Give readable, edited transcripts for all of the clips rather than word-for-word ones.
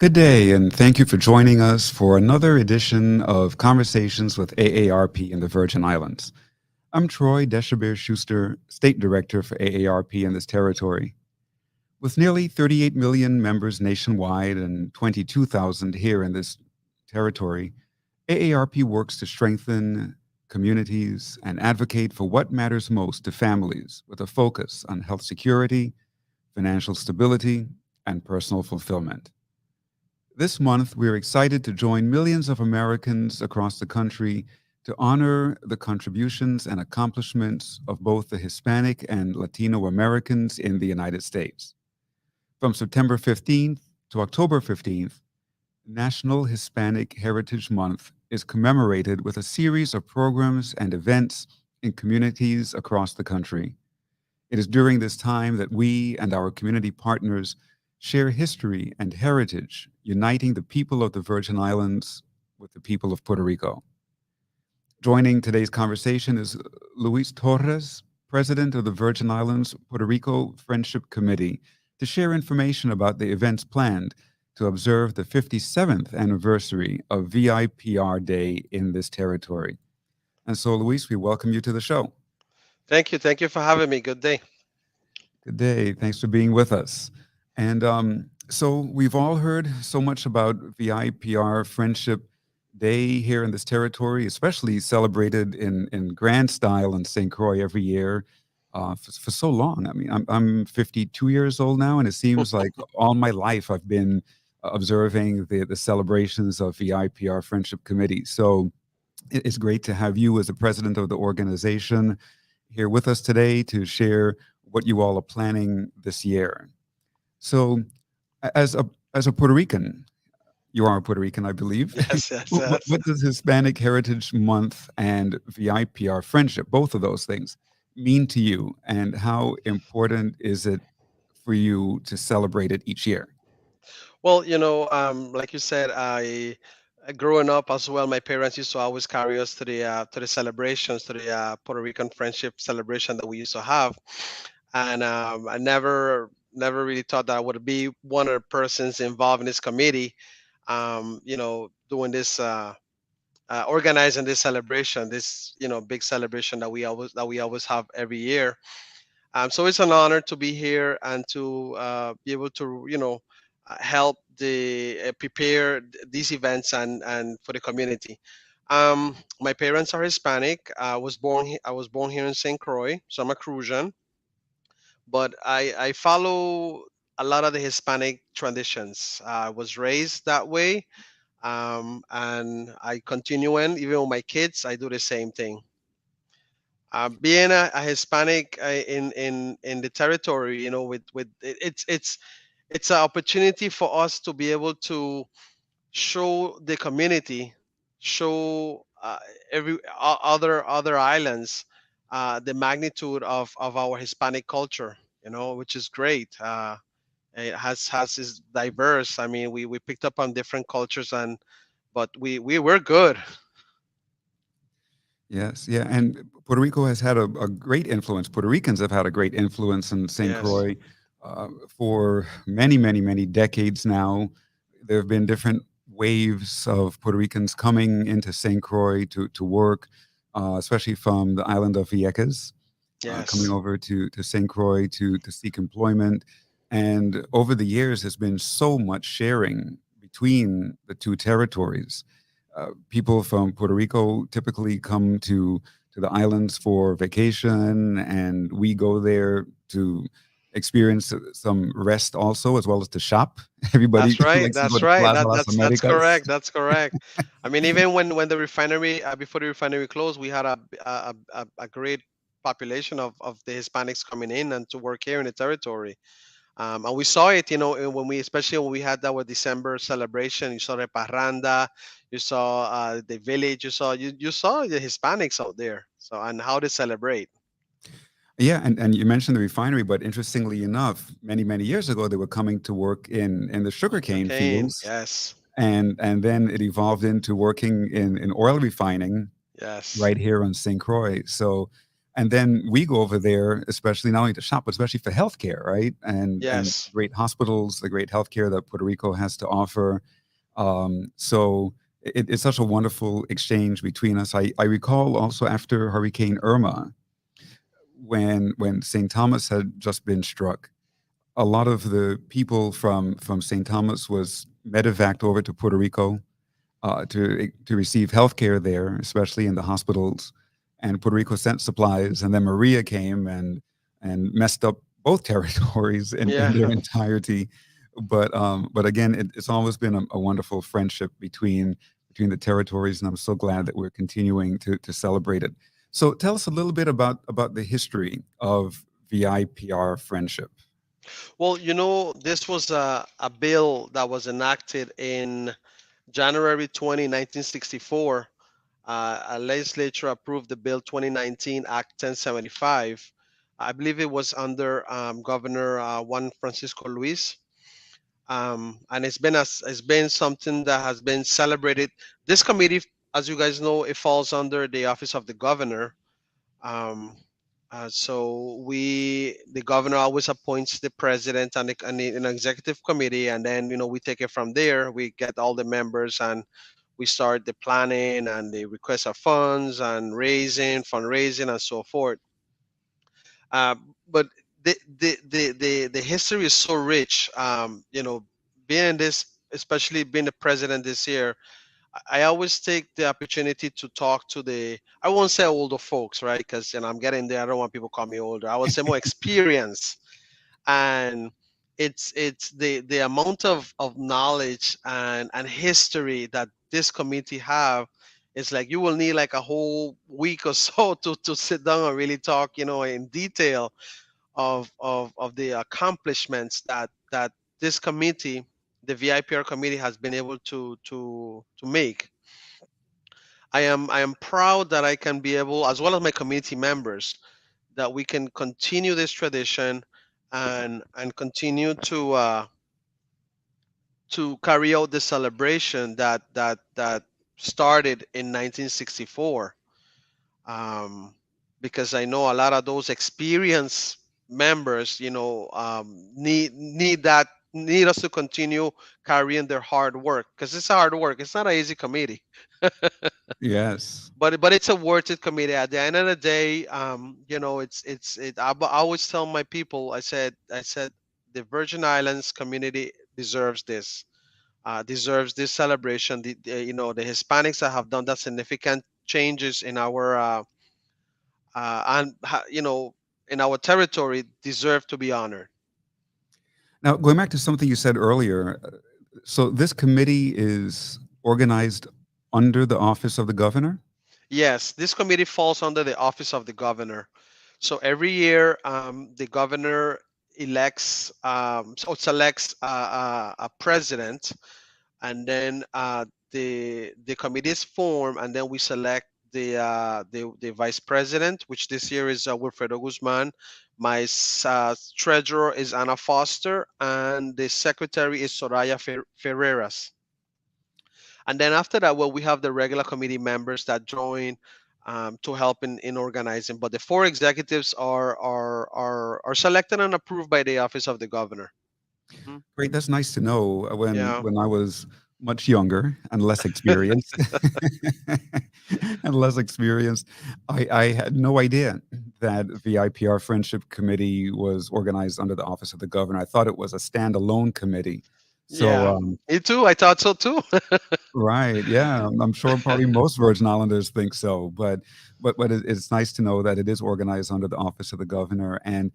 Good day, and thank you for joining us for another edition of Conversations with AARP in the Virgin Islands. I'm Troy Deshabir Schuster, State Director for AARP in this territory. With nearly 38 million members nationwide and 22,000 here in this territory, AARP works to strengthen communities and advocate for what matters most to families with a focus on health security, financial stability, and personal fulfillment. This month, we're excited to join millions of Americans across the country to honor the contributions and accomplishments of both the Hispanic and Latino Americans in the United States. From September 15th to October 15th, National Hispanic Heritage Month is commemorated with a series of programs and events in communities across the country. It is during this time that we and our community partners share history and heritage, uniting the people of the Virgin Islands with the people of Puerto Rico. Joining today's conversation is Luis Torres, President of the Virgin Islands Puerto Rico Friendship Committee, to share information about the events planned to observe the 57th anniversary of VIPR Day in this territory. And so, Luis, we welcome you to the show. Thank you. Thank you for having me. Good day. Good day. Thanks for being with us. And so we've all heard so much about VIPR Friendship Day here in this territory, especially celebrated in grand style in St. Croix every year for so long. I mean, I'm 52 years old now, and it seems like all my life I've been observing the celebrations of VIPR Friendship Committee. So it's great to have you as the president of the organization here with us today to share what you all are planning this year. So, as a Puerto Rican, you are a Puerto Rican, I believe. Yes, yes, what, yes. what does Hispanic Heritage Month and VIPR Friendship, both of those things, mean to you, and how important is it for you to celebrate it each year? Well, like you said, growing up as well, my parents used to always carry us to the celebrations, to the Puerto Rican friendship celebration that we used to have, and I never really thought that I would be one of the persons involved in this committee, doing this. Organizing this celebration, this big celebration that we always have every year. So it's an honor to be here and to be able to help prepare these events and for the community. My parents are Hispanic. I was born here in St. Croix, so I'm a Crucian, but I follow a lot of the Hispanic traditions. I was raised that way, and I continue in even with my kids. I do the same thing. Being a Hispanic in the territory, it's an opportunity for us to be able to show the community, show every other islands the magnitude of our Hispanic culture, which is great. It has is diverse. I mean, we picked up on different cultures, but we were good. Yes, yeah, and Puerto Rico has had a great influence. Puerto Ricans have had a great influence in St. Yes, Croix for many, many, many decades now. There have been different waves of Puerto Ricans coming into St. Croix to work, especially from the island of Vieques, coming yes, over to St. Croix to seek employment. And over the years, there's been so much sharing between the two territories. People from Puerto Rico typically come to the islands for vacation, and we go there to experience some rest also, as well as to shop. Everybody that's right. likes to go That's to right. Plaza That Las that's Americas. correct. That's correct. I mean, even when the refinery before the refinery closed, we had a great population of the Hispanics coming in and to work here in the territory. And we saw it, when we, especially when we had our December celebration. You saw the parranda, you saw the village, you saw the Hispanics out there. So and how they celebrate. Yeah, and you mentioned the refinery, but interestingly enough, many, many years ago, they were coming to work in the sugarcane Sugarcane, fields, yes, and then it evolved into working in oil refining yes, right here on St. Croix. So And then we go over there, especially not only to shop, but especially for healthcare, right? And Yes. great hospitals, the great healthcare that Puerto Rico has to offer. So it's such a wonderful exchange between us. I recall also after Hurricane Irma, when St. Thomas had just been struck, a lot of the people from St. Thomas was medevaced over to Puerto Rico to receive health care there, especially in the hospitals. And Puerto Rico sent supplies, and then Maria came and messed up both territories in Yeah. their entirety. But again, it's always been a wonderful friendship between the territories, and I'm so glad that we're continuing to celebrate it. So tell us a little bit about the history of VIPR friendship. Well, this was a bill that was enacted in January 20, 1964. A legislature approved the bill 2019 Act 1075. I believe it was under Governor Juan Francisco Luis. And it's been something that has been celebrated. This committee, as you guys know, it falls under the office of the governor. Um, so the governor always appoints the president and an executive committee, and then we take it from there. We get all the members and we start the planning and the request of funds and fundraising, and so forth. Uh, but the history is so rich. Being this, especially being the president this year, I always take the opportunity to talk to I won't say older folks, right? Because I'm getting there. I don't want people to call me older. I would say more experience, and it's the amount of knowledge and history that this committee have. It's like you will need like a whole week or so to sit down and really talk, in detail of the accomplishments that this committee, the VIPR committee, has been able to make. I am proud that I can be able, as well as my community members, that we can continue this tradition and continue to carry out the celebration that started in 1964. Um, because I know a lot of those experienced members, need us to continue carrying their hard work, because it's hard work. It's not an easy committee. Yes. But it's a worth it committee. At the end of the day, I always tell my people, I said the Virgin Islands community deserves this, deserves this celebration. The Hispanics that have done that significant changes in our and in our territory deserve to be honored. Now, going back to something you said earlier, so this committee is organized under the office of the governor? Yes, this committee falls under the office of the governor. So every year, the governor selects a president, and then the committee is formed, and then we select the vice president, which this year is Wilfredo Guzman. My treasurer is Anna Foster, and the secretary is Soraya Ferreras. And then after that, well, we have the regular committee members that join to help in organizing. But the four executives are selected and approved by the office of the governor. Hmm. Great, that's nice to know. Yeah. When I was much younger and less experienced, and less experienced, I had no idea that the IPR Friendship Committee was organized under the office of the governor. I thought it was a standalone committee. So, Yeah. Me too. I thought so too. right, yeah, I'm sure probably most Virgin Islanders think so, but it's nice to know that it is organized under the office of the governor, and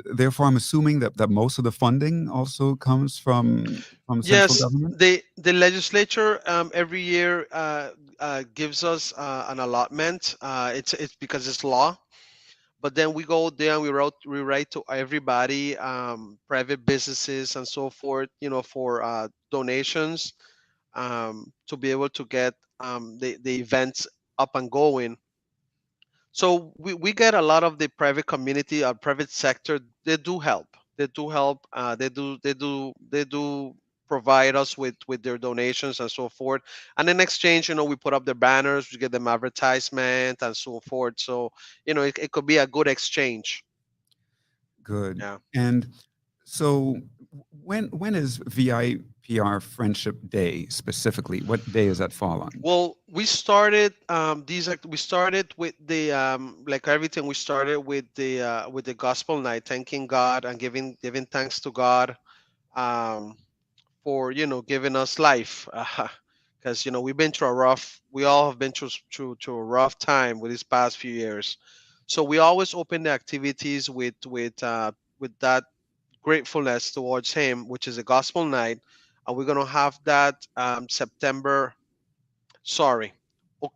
therefore I'm assuming that most of the funding also comes from central Yes, government. the legislature every year gives us an allotment. It's because it's law. But then we go there and we write to everybody, private businesses and so forth, for donations, to be able to get the events up and going. So we get a lot of the private community, private sector. They do help. They do help. They do provide us with their donations and so forth. And in exchange, we put up the banners, we get them advertisement and so forth. So, it could be a good exchange. Good. Yeah. And so when is VIPR Friendship Day specifically? What day does that fall on? Well, we started we started with the like everything. We started with the gospel night, thanking God and giving thanks to God um, for giving us life. Because we've been through a rough. We all have been through a rough time with these past few years. So we always open the activities with that gratefulness towards Him, which is a gospel night, and we're gonna have that sorry,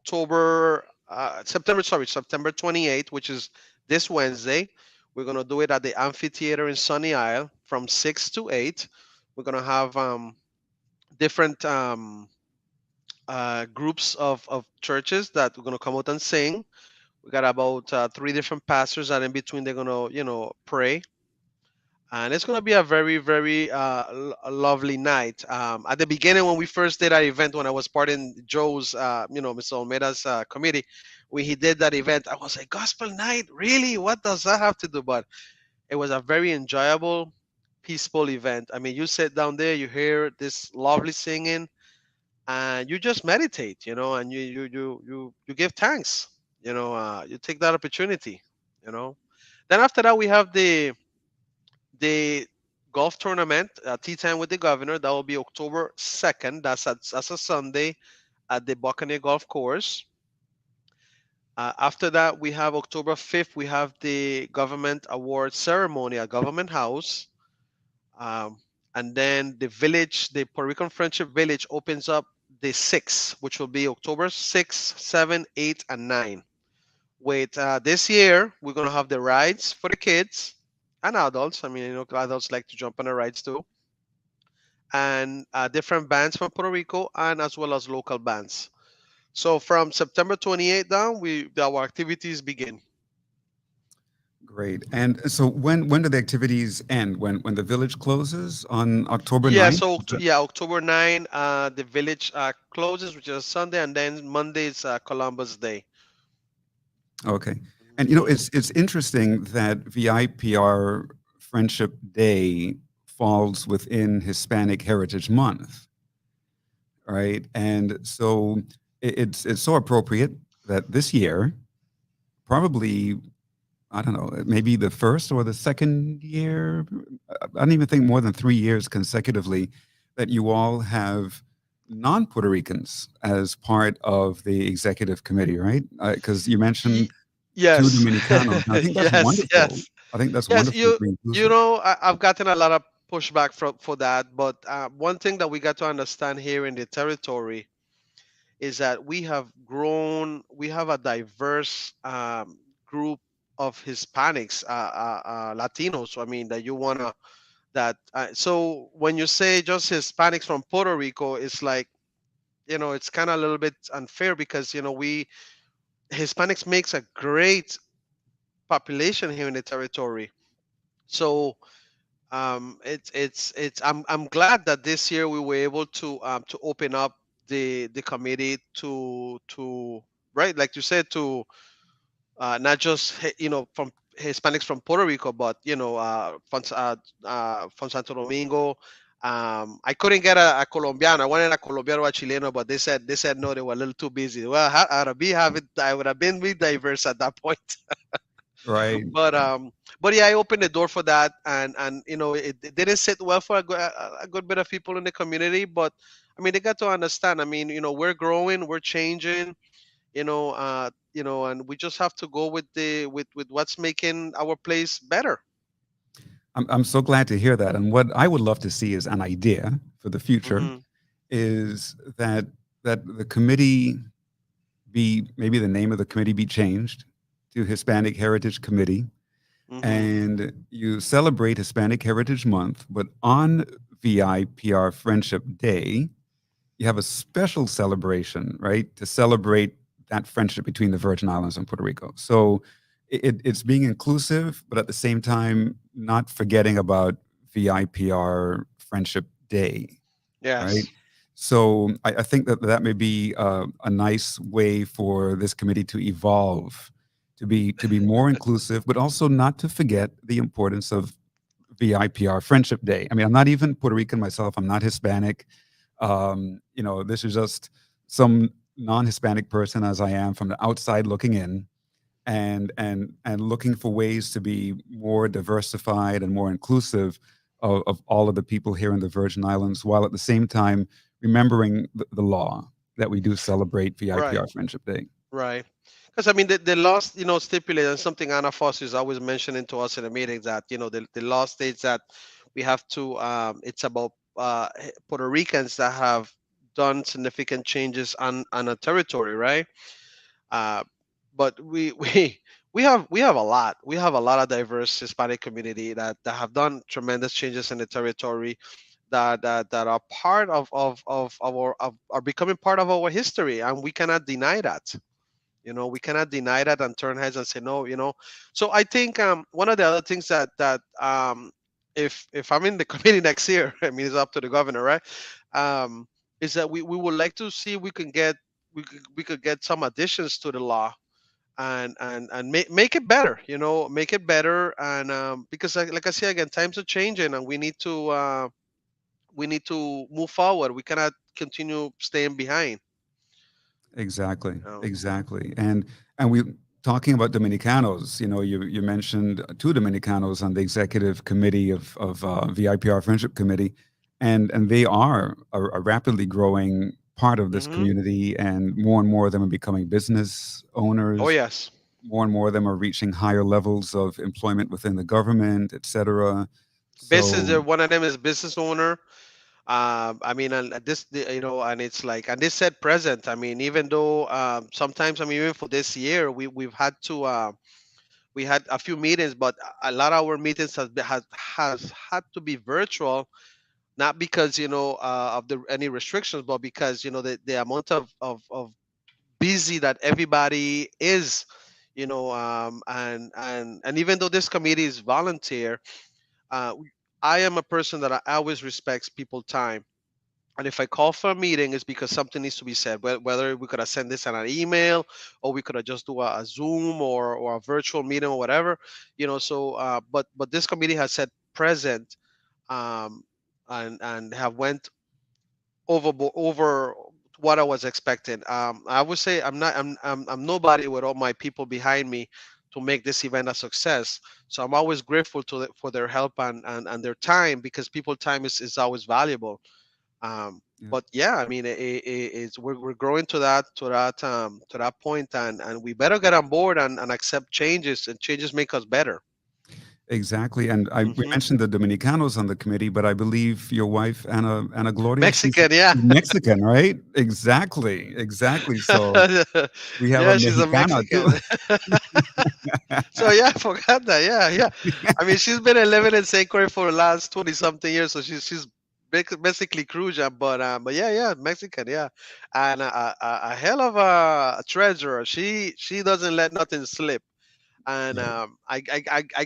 September 28th, which is this Wednesday. We're going to do it at the amphitheater in Sunny Isle from 6 to 8. We're going to have different groups of churches that we're going to come out and sing. We got about three different pastors, and in between, they're going to, pray, and it's going to be a very very a lovely night. At the beginning, when we first did that event, when I was part in Joe's Mr. Almeida's committee, when he did that event, I was like, gospel night, really, what does that have to do? But it was a very enjoyable, peaceful event. I mean, you sit down there, you hear this lovely singing, and you just meditate, and you give thanks, you take that opportunity, you know then after that we have the golf tournament, tea time with the governor. That will be October 2nd. That's a Sunday at the Buccaneer Golf Course. After that, we have October 5th. We have the government award ceremony at Government House. Um, and then the Puerto Rican Friendship Village opens up the 6th, which will be October 6th, 7, 8, and 9. With this year, we're going to have the rides for the kids and adults. I mean, adults like to jump on the rides too. And different bands from Puerto Rico and as well as local bands. So from September 28th down, our activities begin. Great. And so when do the activities end? When the village closes on October Yeah, 9th? so October 9, the village closes, which is Sunday, and then Monday is Columbus Day. Okay. And Mhm. it's interesting that VIPR Friendship Day falls within Hispanic Heritage Month, right? And so it's so appropriate that this year, probably, I don't know, maybe the first or the second year, I don't even think more than 3 years consecutively, that you all have non-Puerto Ricans as part of the executive committee, right? Because you mentioned Ye- two yes, Dominicanos. And I think that's yes, wonderful. yes. I think that's Yes, wonderful to be inclusive. I've gotten a lot of pushback for that, but one thing that we got to understand here in the territory is that we have grown, we have a diverse group of Hispanics, Latinos. I mean, that you wanna that. So when you say just Hispanics from Puerto Rico, it's like it's kind of a little bit unfair because we Hispanics makes a great population here in the territory. So I'm glad that this year we were able to open up the committee to right, like you said, to not just from Hispanics from Puerto Rico, but from Santo Domingo. I couldn't get a Colombiano. I wanted a Colombiano or a Chileno, but they said no, they were a little too busy. Well, I would have been really diverse at that point. Right. But yeah, I opened the door for that, and it didn't sit well for a good bit of people in the community. But I mean, they got to understand. I mean, we're growing, we're changing, and we just have to go with what's making our place better. I'm so glad to hear that. And what I would love to see is an idea for the future Hmm. is that the committee be, maybe the name of the committee be changed to Hispanic Heritage Committee, Hmm. and you celebrate Hispanic Heritage Month, but on VIPR Friendship Day, you have a special celebration, right, to celebrate that friendship between the Virgin Islands and Puerto Rico. So it's being inclusive, but at the same time, not forgetting about VIPR Friendship Day. right? Yes. So I think that that may be a nice way for this committee to evolve, to be more inclusive, but also not to forget the importance of VIPR Friendship Day. I mean, I'm not even Puerto Rican myself. I'm not Hispanic. You know, this is just some non-Hispanic person as I am from the outside looking in, and looking for ways to be more diversified and more inclusive of all of the people here in the Virgin Islands, while at the same time remembering the law that we do celebrate Right. VIPR Friendship Day. Right. Because I mean, the law, stipulated something Anna Foster is always mentioning to us in the meetings that the law states that we have to. It's about Puerto Ricans that have done significant changes on a territory, right? Uh, but we have a lot. We have a lot of diverse Hispanic community that have done tremendous changes in the territory that are part of are becoming part of our history, and we cannot deny that. We cannot deny that and turn heads and say no. So I think one of the other things that if I'm in the committee next year, I mean it's up to the governor, right? Um, is that we would like to see if we could get some additions to the law and make it better, make it better. And because like I say again, times are changing and we need to move forward. We cannot continue staying behind. Exactly, Um, exactly. And we talking about Dominicanos, you know, you mentioned two Dominicanos on the executive committee of VIPR Friendship Committee, and they are a rapidly growing part of this mhm. community, and more of them are becoming business Oh owners. yes. More and more of them are reaching higher levels of employment within the government, et cetera. Business. So, One of them is business owner. I mean, and and it's like, and they said present. I mean, even though sometimes, I mean, even for this year, we've had to we had a few meetings, but a lot of our meetings has had to be virtual, not because of the any restrictions, but because the amount of busy that everybody is, and even though this committee is volunteer, uh, I am a person that I always respects people time. And if I call for a meeting, it's because something needs to be said. Whether we could have sent this on an email, or we could have just do a Zoom or a virtual meeting or whatever, So, but this committee has said present, um, and have went over what I was expecting. I would say I'm nobody with all my people behind me to make this event a success. So I'm always grateful for their help and their time, because people time is always valuable. yeah. But yeah, I mean, we're growing to that point, and we better get on board and accept changes, and changes make us better. Exactly, and we Hmm. mentioned the Dominicanos on the committee, but I believe your wife, Anna Gloria, Mexican, yeah. she's Mexican, right? Exactly, exactly. So we have a Yeah, she's a Mexicana too. Mexican. So yeah, I forgot that. Yeah, yeah. I mean, she's been living in St. Croix for the last 20 something years, so she's basically Crujan, but yeah, yeah, Mexican, yeah, and a hell of a treasurer. She doesn't let nothing slip, and Yeah, I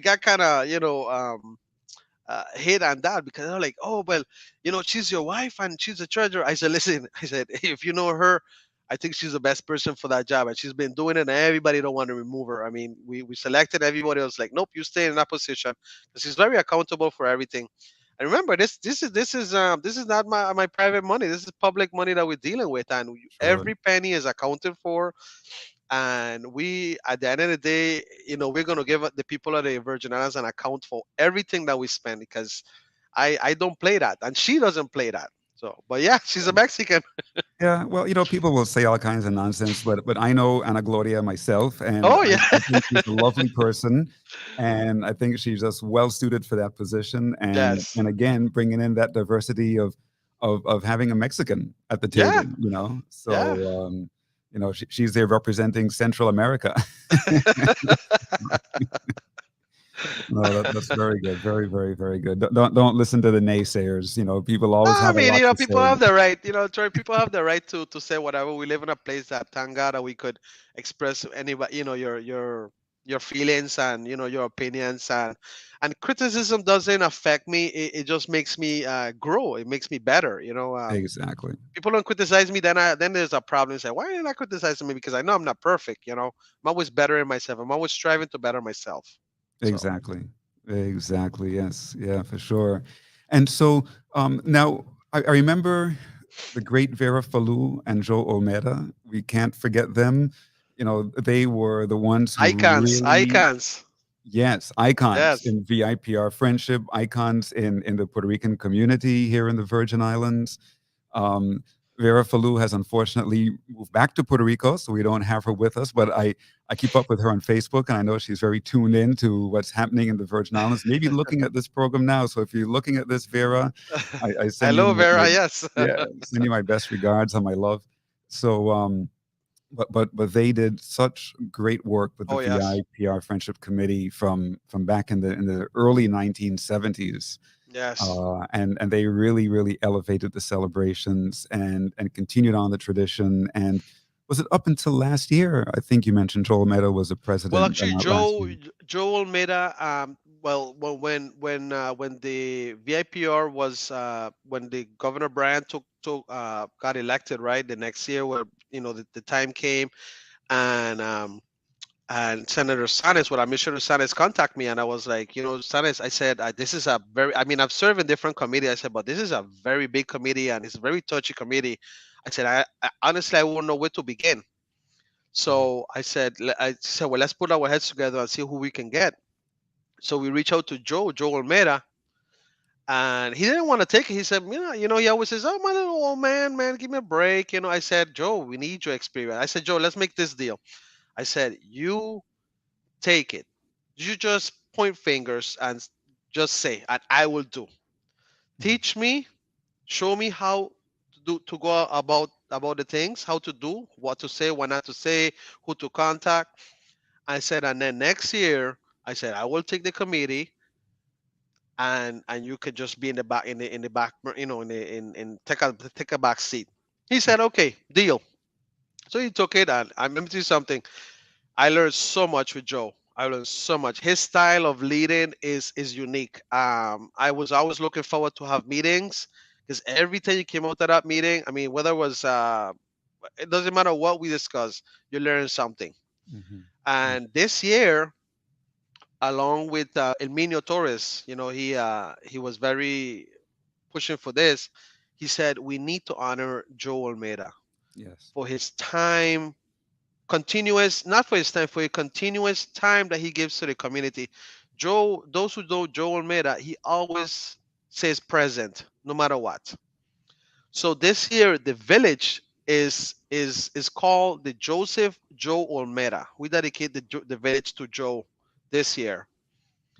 got kind of hit on that, because they're like, oh well, she's your wife and she's a treasurer. I said, listen, I said, if you know her, I think she's the best person for that job, and she's been doing it, and everybody don't want to remove her. I mean, we selected, everybody else like, nope, you stay in that position, because she's very accountable for everything. And remember, this is not my private money. This is public money that we're dealing with, and sure. every penny is accounted for. And we, at the end of the day, we're going to give the people of the Virgin Islands an account for everything that we spend, because I don't play that, and she doesn't play that. So, but yeah, she's a Mexican. Yeah, well, you know, people will say all kinds of nonsense, but I know Ana Gloria myself, and Oh yeah. I think she's a lovely person, and I think she's just well suited for that position, Yes. and again, bringing in that diversity of having a Mexican at the table, Yeah. you know. Yeah. So, you know, she's there representing Central America. No, that's very good, very, very, very good. Don't listen to the naysayers. You know, people always I have a mean, lot to people say. have the right, Troy, people have the right to say whatever. We live in a place that, thank God, that we could express anybody, your feelings and your opinions, and criticism doesn't affect me. It just makes me grow. It makes me better. Exactly. People don't criticize me, then there's a problem. You say, why did I criticize me? Because I know I'm not perfect. I'm always bettering myself. I'm always striving to better myself. So Exactly. Exactly. Yes. Yeah, for sure. And so now I remember the great Vera Falou and Joe Olmeda. We can't forget them. They were the ones who icons, really, icons. yes, icons Yes. in VIPR friendship, icons in the Puerto Rican community here in the Virgin Islands. Um, Vera Falou has unfortunately moved back to Puerto Rico, so we don't have her with us. But I keep up with her on Facebook, and I know she's very tuned in to what's happening in the Virgin Islands. Maybe looking at this program now. So if you're looking at this, Vera, I send you Hello, my Vera. Yes. yeah, send you my best regards and my love. So but they did such great work with the Oh, yes. VIPR Friendship Committee from back in the early 1970s, Yes. and they really elevated the celebrations and continued on the tradition. And was it up until last year? I think you mentioned Joel Meadow was a Well, president actually, last year. Joe Almeida. Well, when the VIPR was when the Governor Bryan got elected, right, the next year, where the time came, and Senator Sanes, well, Administrator Sanes contacted me, and I was like, Sanes, I said, this is a very, I mean, I've served in different committees. I said, but this is a very big committee, and it's a very touchy committee. I said, I honestly, I won't know where to begin. Mhm, So I said, well, let's put our heads together and see who we can get. So we reached out to Joe Almeida, and he didn't want to take it. He said, he always says, oh, my little old man, give me a break. I said, Joe, we need your experience. I said, Joe, let's make this deal. I said, you take it. You just point fingers and just say, and I will do. mhm, Teach me, show me how to go about the things, how to do, what to say, what not to say, who to contact. I said, and then next year, I said, I will take the committee, and you could just be in the back, in the back, in take a back seat. He said, okay, deal. So he took it, and I'm going to tell you something. I learned so much with Joe. I learned so much. His style of leading is unique. I was always looking forward to have meetings, because every time you came out of that meeting, I mean, whether it was it doesn't matter what we discuss, you learn something. mhm, mhm, And this year, along with Elminio Torres, he was very pushing for this. He said we need to honor Joe Almeida yes. for his time, continuous, not for his time, for a continuous time that he gives to the community. Joe, those who know Joe Almeida, he always says present, no matter what. So this year, the village is called the Joseph Joe Olmeda. We dedicate the village to Joe this year.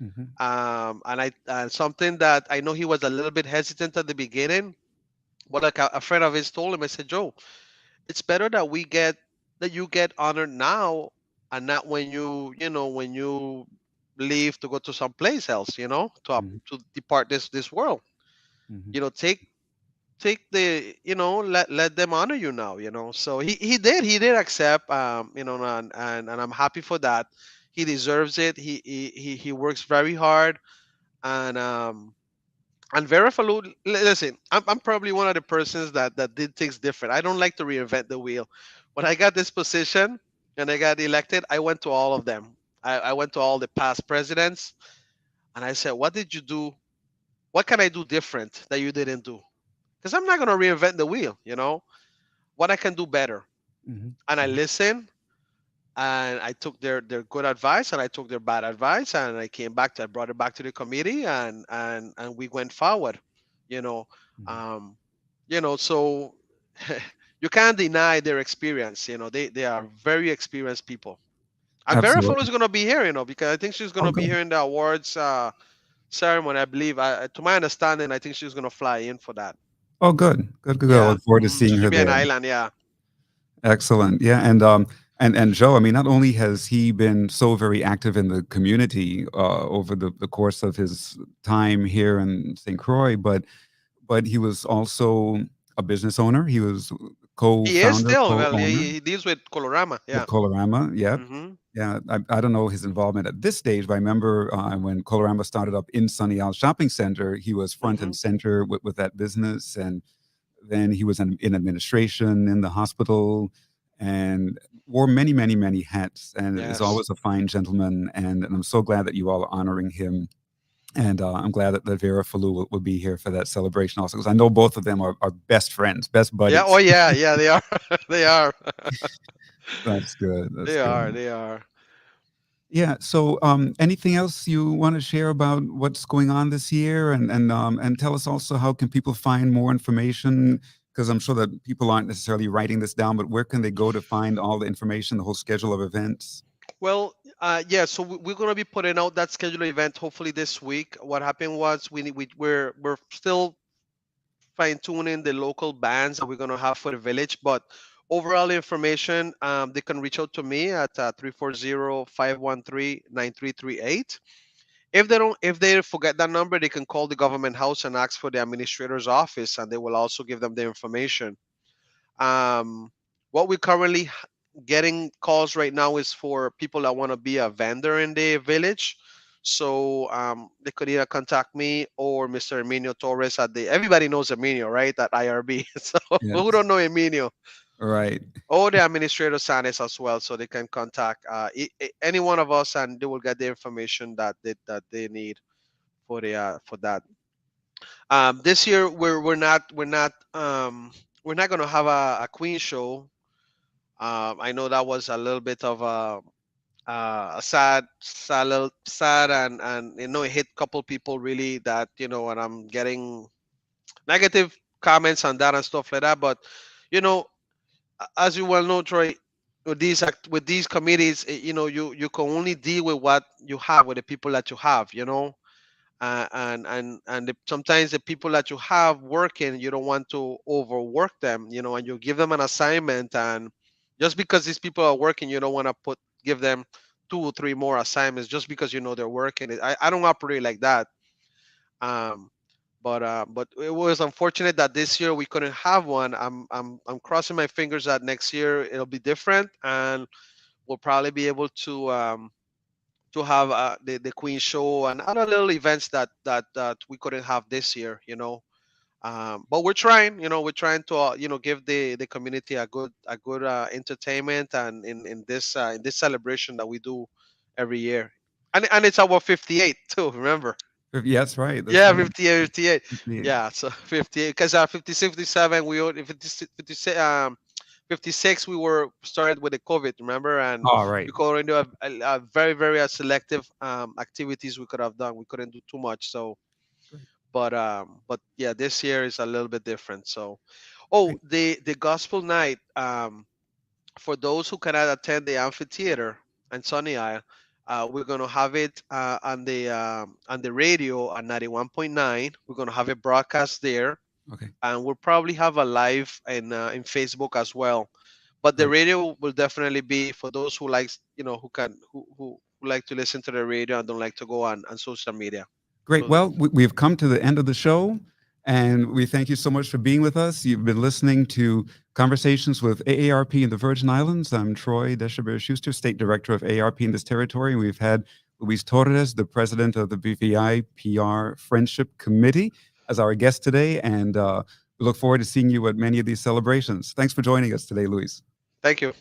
Mhm, And something that I know he was a little bit hesitant at the beginning, but like a friend of his told him, I said, Joe, it's better that you get honored now, and not when you leave to go to some place else, mhm, to depart this world. mhm. Take the let them honor you now. So he did accept, and I'm happy for that. He deserves it. He works very hard, and Vera Falud, listen, I'm probably one of the persons that did things different. I don't like to reinvent the wheel. When I got this position and I got elected, I went to all of them. I went to all the past presidents, and I said, what did you do? What can I do different that you didn't do? Because I'm not going to reinvent the wheel. What I can do better. Mhm, And I mhm, listened, and I took their good advice, and I took their bad advice, and I brought it back to the committee, and we went forward. You know, mhm. um, so you can't deny their experience. They are very experienced people. And Vera Fuller Absolutely. is going to be here, because I think she's going Oh, to be good. here in the awards ceremony. I believe, to my understanding, I think she's going to fly in for that. Oh, good. Good, good, good. I Yeah, look forward to seeing she her should be an there. island. Yeah. Excellent. Yeah, and Joe, I mean, not only has he been so very active in the community over the course of his time here in St. Croix, but he was also a business owner. He was He is co-founder, still, well, co-owner he deals with Colorama. with Yeah. Colorama. Yep. Hmm. Yeah, I don't know his involvement at this stage, but I remember when Colorama started up in Sunny Isle Shopping Center, he was front Hmm. and center with that business. And then he was in administration in the hospital and wore many, many, many hats and is Yes. always a fine gentleman. And I'm so glad that you all are honoring him. And I'm glad that Vera Falou will be here for that celebration also, because I know both of them are best friends, best Yeah. Oh, buddies. yeah. Yeah. They are. They are. That's good. That's They are. good. They are. Yeah. So, anything else you want to share about what's going on this year, and tell us also how can people find more information? Because I'm sure that people aren't necessarily writing this down, but where can they go to find all the information, the whole schedule of events? Well, yeah. So we're gonna be putting out that scheduled event hopefully this week. What happened was we're still fine tuning the local bands that we're gonna have for the village, but overall information, they can reach out to me at 340-513-9338. If they forget that number, they can call the government house and ask for the administrator's office, and they will also give them the information. Um, what we currently getting calls right now is for people that want to be a vendor in the village. So they could either contact me or Mr. Emilio Torres at the. Everybody knows Emilio, right? At IRB. So who Yes. don't know Emilio? Right. Or the administrator Sanis as well, so they can contact any one of us, and they will get the information that they need for that. This year we're not gonna have a Queen show. I know that was a little bit of a sad, and it hit a couple people really that and I'm getting negative comments on that and stuff like that. But you know, as you well know, Troy, with these committees, you can only deal with what you have with the people that you have. Sometimes the people that you have working, you don't want to overwork them, and you give them an assignment, and just because these people are working, you don't want to give them 2 or 3 more assignments just because they're working. I don't operate like that. um but it was unfortunate that this year we couldn't have one. I'm crossing my fingers that next year it'll be different, and we'll probably be able to have the Queen show and other little events that we couldn't have this year. But we're trying. We're trying to give the community a good entertainment, and in this celebration that we do every year, and it's our 58 too. Remember? Yeah, that's right. That's Yeah, right. 58, 58. 58. Yeah, so 58 because 56, 57 we were 56, 56, 56 we were started with the COVID, remember? And All we right. could only do a very very selective activities we could have done. We couldn't do too much. So Great. but yeah, this year is a little bit different. So oh, Great. the gospel night, for those who cannot attend the amphitheater and Sunny Isle, we're gonna have it on the radio at 91.9. We're gonna have it broadcast there, Okay. and we'll probably have a live in Facebook as well. But the Great. radio will definitely be for those who likes who like to listen to the radio and don't like to go on social media. Great. So Well, we've come to the end of the show, and we thank you so much for being with us. You've been listening to Conversations with AARP in the Virgin Islands. I'm Troy Deschabert Schuster, State Director of AARP in this territory. We've had Luis Torres, the President of the VIPR Friendship Committee, as our guest today, and we look forward to seeing you at many of these celebrations. Thanks for joining us today, Luis. thank you.